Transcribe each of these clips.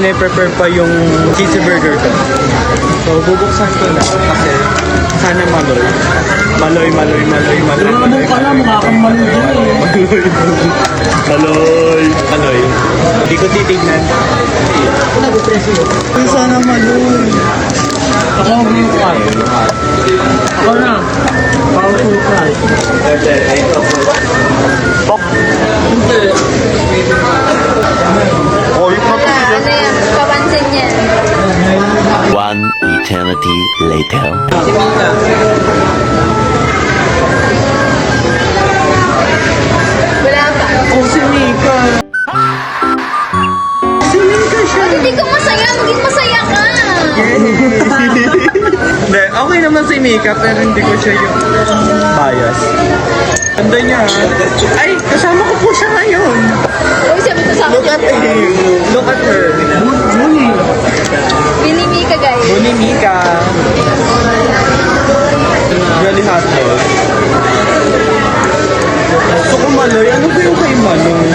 pine-prepare pa yung cheesy burger ko. So, bubuksan ko na kasi sana maloy. Maloy. Ano ka na, mukha kang maloy. Maloy. Hindi ko titignan. Ay, sana maloy. Ako ang mukha. Ako na. Powerful fry. Oh, yung mga Ano yan? Papansin niya. One eternity later. Wala pa. Oh, si Mika. Si Mika siya. Pag hindi ka masaya, maging masaya ka. Hindi, okay naman si Mika pero hindi ko siya yung bias. Ganda niya. Ay, kasama ko po siya ngayon. Uy, sabi ko sa akin. Look at him. Look at her. Pinimi ka, guys. Buni Mika. Really hot dog. Gusto ko maloy. Ano ba yung kay maloy?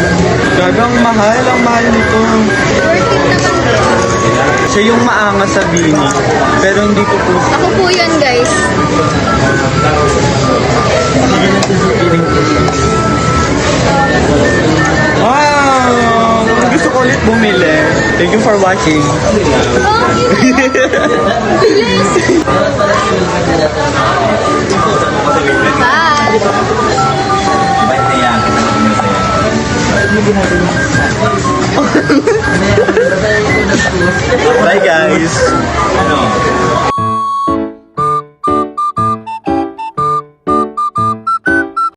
Gagang mahal. Ang mahal nito. Worth it naman. Siya yung maangas sa bini. Pero hindi ko po. Ako po yun, guys. Wow! Gusto ko ulit bumili. Thank you for watching. Oh, bilis. Bye. Bye guys.